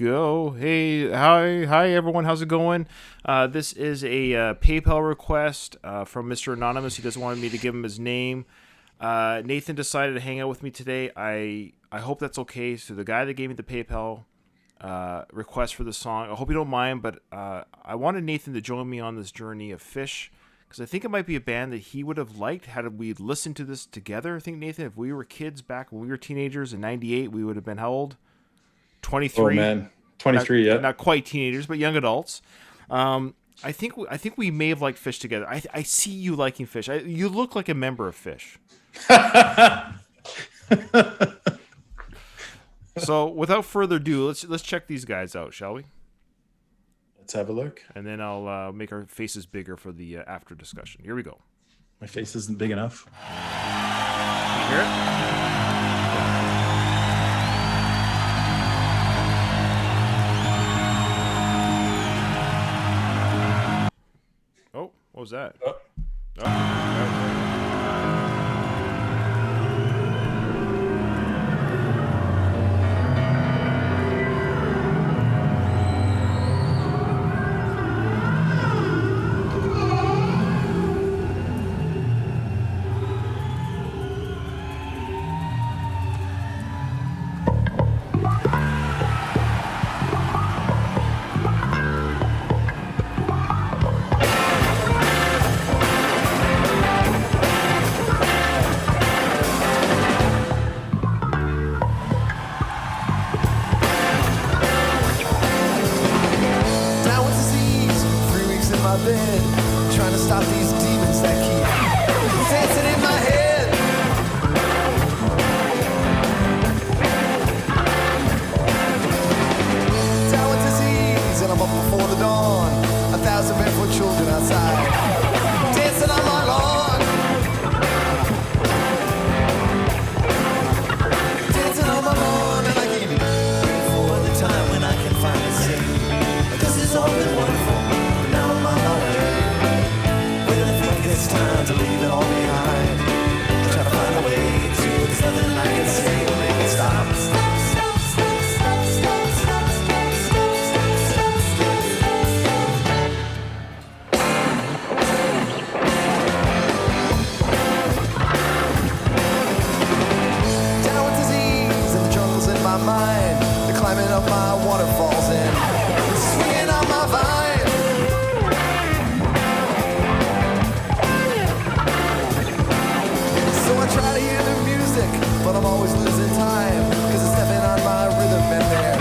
go. Hey, hi, everyone. How's it going? This is a PayPal request from Mr. Anonymous. He doesn't want me to give him his name. Nathan decided to hang out with me today. I hope that's okay. So the guy that gave me the PayPal request for the song, I hope you don't mind, but I wanted Nathan to join me on this journey of Phish, because I think it might be a band that he would have liked had we listened to this together. I think, Nathan, if we were kids back when we were teenagers in '98, we would have been how old? 23. Oh man, 23. Yeah, Not quite teenagers, but young adults. I think we may have liked Phish together. I see you liking Phish. You look like a member of Phish. So without further ado, let's check these guys out, shall we? Let's have a look. And then I'll make our faces bigger for the after discussion. Here we go. My face isn't big enough. You hear it? Oh, what was that? Oh. Trying to stop these demons that keep dancing in my head. Down with disease, and I'm up before the dawn. 1,000 barefoot children outside, dancing on my lawn. Dancing on my lawn, and I keep waiting for the time when I can finally sing. This has all been wonderful. It's time to leave it all behind. Try to find a way to. There's nothing I can say to make it stop. Stop, stop, stop, stop, stop, stop, stop, stop, stop, stop, Down with disease and the jungles in my mind. The climbing up my waterfalls and swinging on my vine. I try to hear the music, but I'm always losing time, cause it's stepping on my rhythm and they're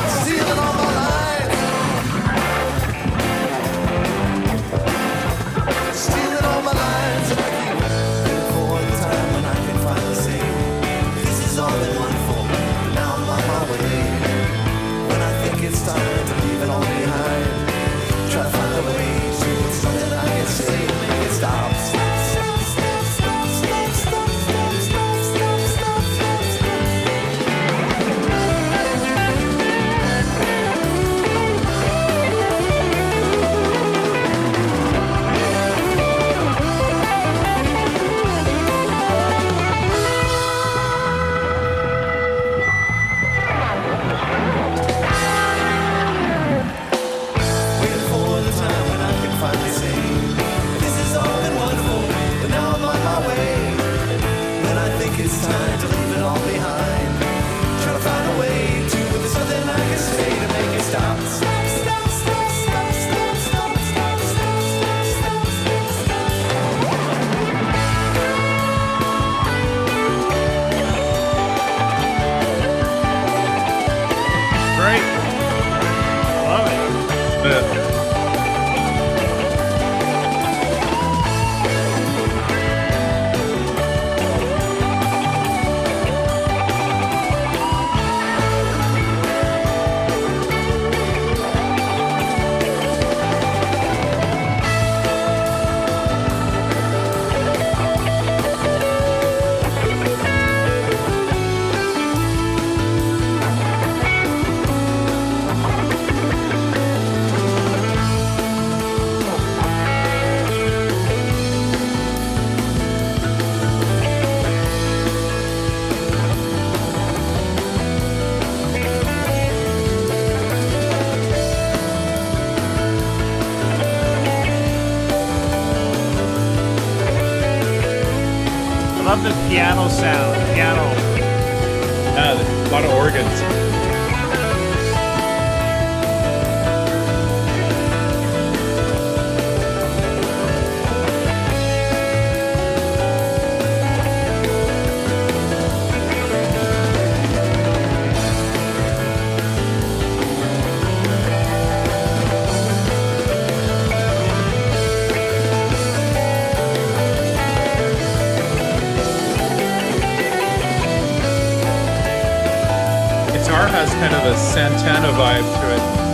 stealing all my lines. Stealing all my lines, and I keep waiting for the time when I can finally say, this has all been wonderful, now I'm on my way. When I think it's time to leave it all behind, try to find a way to put something I can say to make it stop. love the piano sound. Piano. Yeah, a lot of organs. Guitar has kind of a Santana vibe to it.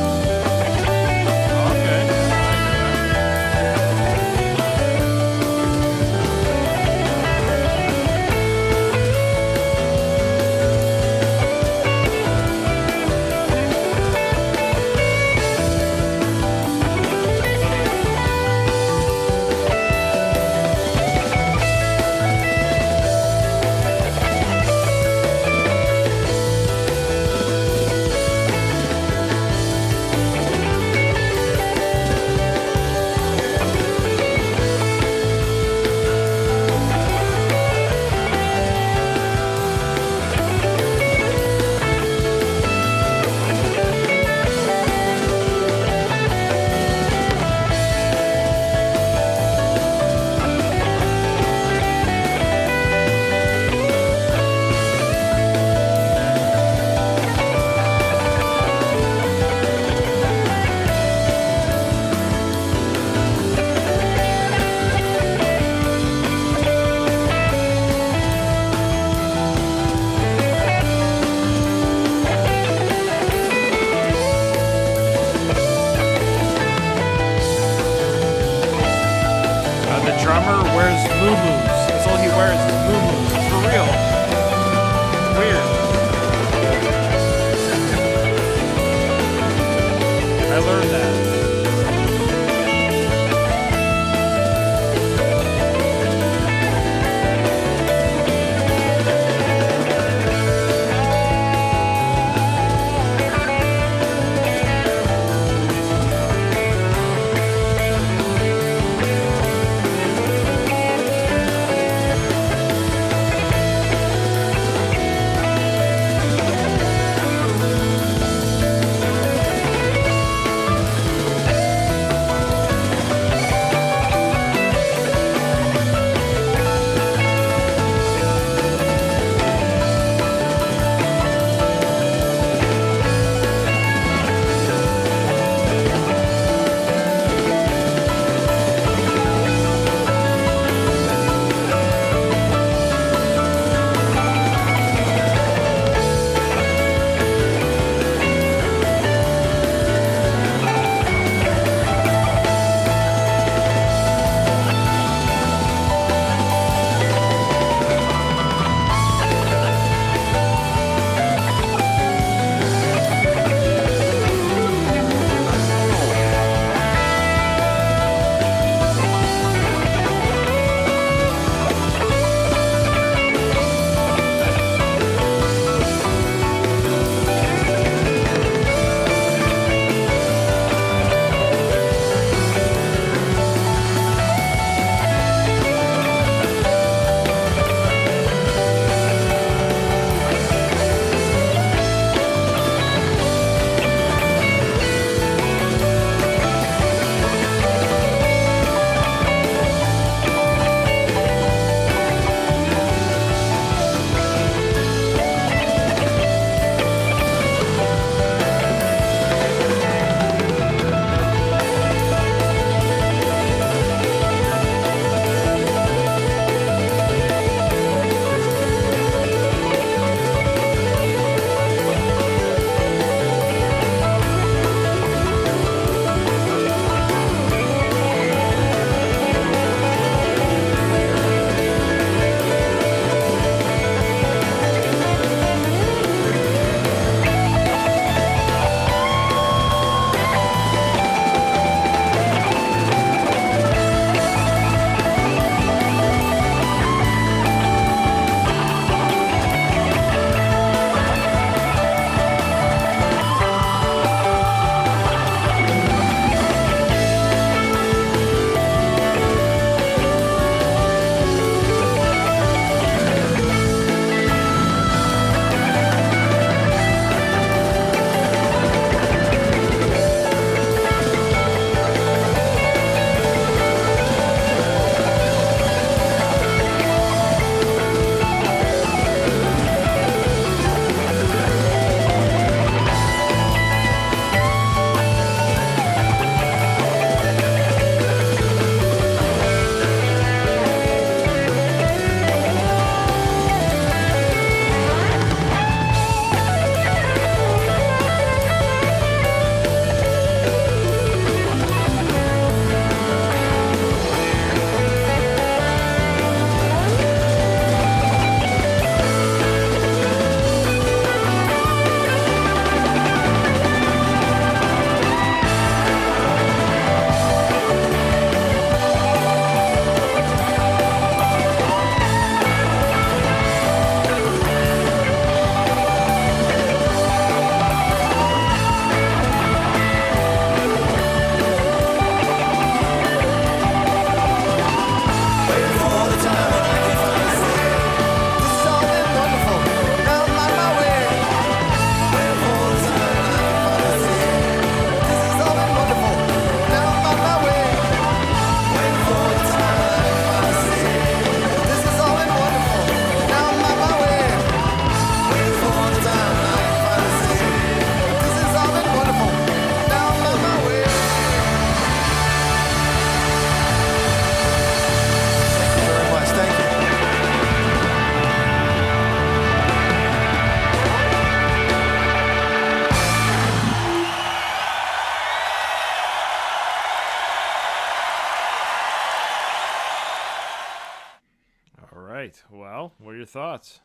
your thoughts?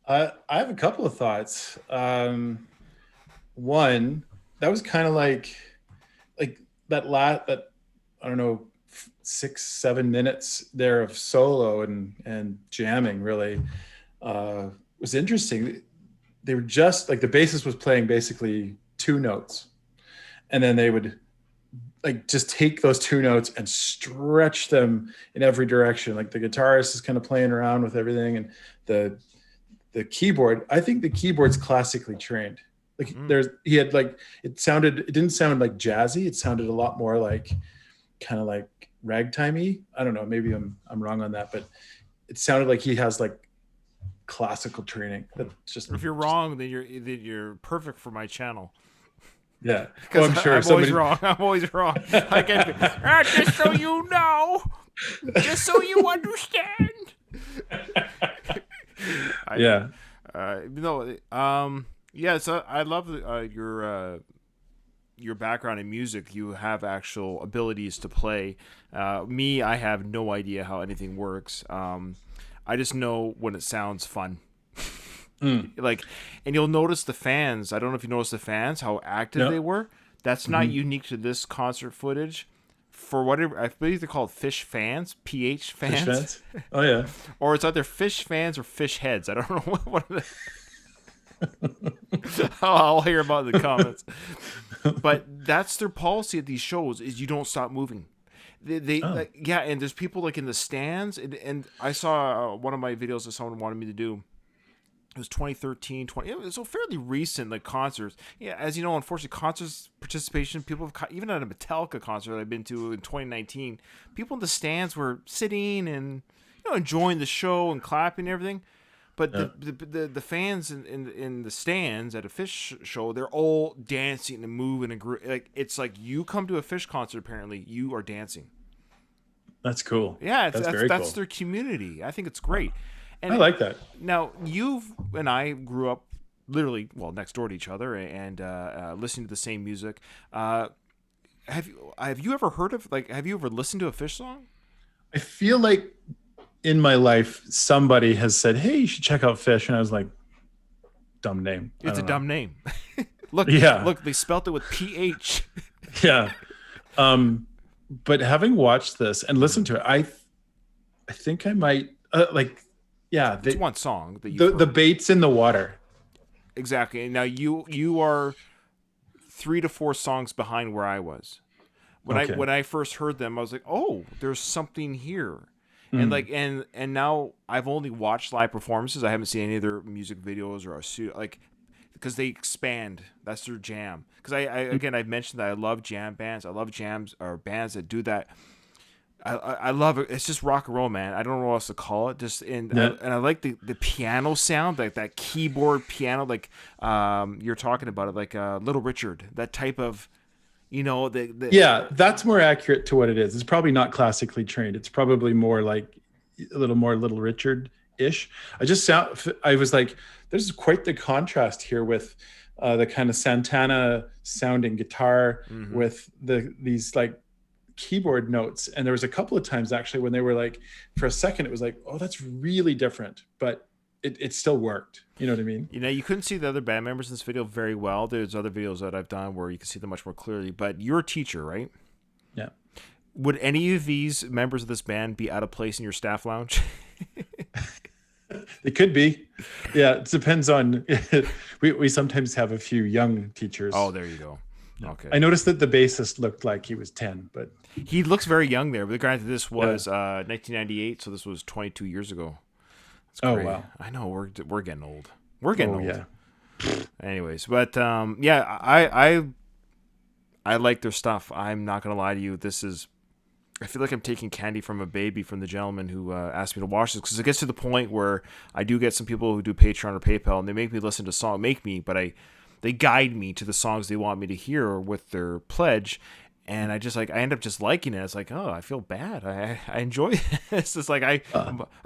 I have a couple of thoughts. One, that was kind of like that I don't know 6-7 minutes there of solo and jamming really was interesting. They were just like the bassist was playing basically two notes, and then they would like just take those two notes and stretch them in every direction. Like the guitarist is kind of playing around with everything, and the keyboard. I think the keyboard's classically trained. Like he had like it didn't sound like jazzy. It sounded a lot more like kind of like ragtimey. I don't know. Maybe I'm wrong on that, but it sounded like he has like classical training. That's just. If you're wrong, then you're perfect for my channel. Yeah, well, I'm sure. I'm always wrong. I'm always wrong. I can just so you know, just so you understand. Yeah. Yeah. So I love your background in music. You have actual abilities to play. Me, I have no idea how anything works. I just know when it sounds fun. Like, and you'll notice the fans. I don't know if you noticed the fans, how active they were. That's not unique to this concert footage. For whatever, I believe they're called Phish fans, PH fans. Phish fans? Oh yeah. Or it's either Phish fans or Phish heads. I don't know what are the... I'll hear about it in the comments. But that's their policy at these shows: is you don't stop moving. And there's people like in the stands, and I saw one of my videos that someone wanted me to do. It was 2013, it was so fairly recent, like concerts. Yeah, as you know, unfortunately, concerts participation, people have, even at a Metallica concert that I've been to in 2019, people in the stands were sitting and enjoying the show and clapping and everything. But the fans in the stands at a Phish show, they're all dancing and moving and like it's like you come to a Phish concert, apparently you are dancing. That's cool. Yeah, that's very cool. Their community. I think it's great. And I like that. Now, you and I grew up literally, next door to each other and listening to the same music. Have you ever heard of, have you ever listened to a Phish song? I feel like in my life, somebody has said, hey, you should check out Phish. And I was like, dumb name. It's a dumb name. Look, they spelt it with PH. Yeah. But having watched this and listened to it, I think I might, it's one song that you the bait's in the water. Exactly. Now you are 3 to 4 songs behind where I was. When I first heard them, I was like, "Oh, there's something here." And and now I've only watched live performances. I haven't seen any of their music videos or because they expand. That's their jam. Because I've mentioned that I love jam bands. I love jams or bands that do that. I love it. It's just rock and roll, man. I don't know what else to call it. And I like the piano sound, like that keyboard piano, like you're talking about it, like Little Richard, that type of, Yeah, that's more accurate to what it is. It's probably not classically trained. It's probably more like a little more Little Richard-ish. I was like, there's quite the contrast here with the kind of Santana sounding guitar with these like keyboard notes. And there was a couple of times actually when they were like, for a second it was like, oh, that's really different, but it still worked. You know what I mean? You couldn't see the other band members in this video very well. There's other videos that I've done where you can see them much more clearly, but you're a teacher, right? Yeah. Would any of these members of this band be out of place in your staff lounge? It could be. Yeah, it depends on we sometimes have a few young teachers. Oh, there you go. Okay. I noticed that the bassist looked like he was 10, but he looks very young there. But granted, this was 1998, so this was 22 years ago. That's great. Oh wow! I know we're getting old. We're getting old. Yeah. Anyways, but I like their stuff. I'm not gonna lie to you. I feel like I'm taking candy from a baby from the gentleman who asked me to watch this, because it gets to the point where I do get some people who do Patreon or PayPal, and they make me listen to songs. They guide me to the songs they want me to hear with their pledge, and I end up just liking it. It's like, oh, I feel bad. I enjoy this. It's like I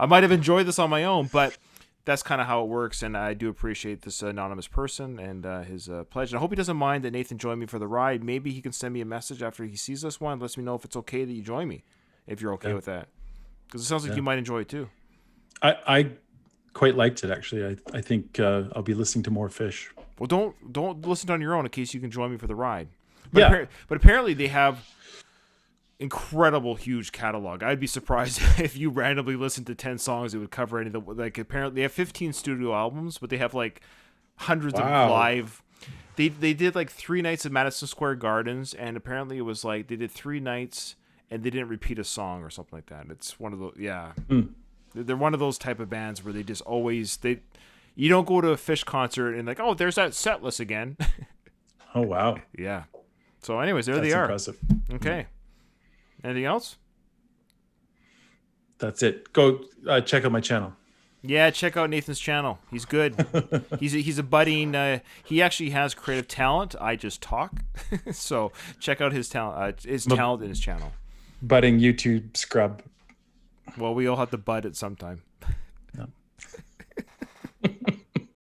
might have enjoyed this on my own, but that's kind of how it works, and I do appreciate this anonymous person and his pledge. And I hope he doesn't mind that Nathan joined me for the ride. Maybe he can send me a message after he sees this one, lets me know if it's okay that you join me, if you're okay with that, because it sounds like you might enjoy it too. I quite liked it actually. I think I'll be listening to more Phish. Well, don't listen on your own in case you can join me for the ride. Yeah. But apparently they have incredible huge catalog. I'd be surprised if you randomly listened to 10 songs it would cover any of the, like, apparently they have 15 studio albums, but they have like hundreds of Wow. live. They did like 3 nights at Madison Square Gardens, and apparently it was like they did 3 nights and they didn't repeat a song or something like that. It's one of those, yeah. They're one of those type of bands where they just always you don't go to a Phish concert and like, oh, there's that set list again. Oh wow. Yeah. So anyways, there That's they are. impressive. Okay. Anything else? That's it. Go check out my channel. Yeah, check out Nathan's channel. He's good. he's a budding. He actually has creative talent. I just talk. So check out his talent. His talent in his channel. Budding YouTube scrub. Well, we all have to bud at some time.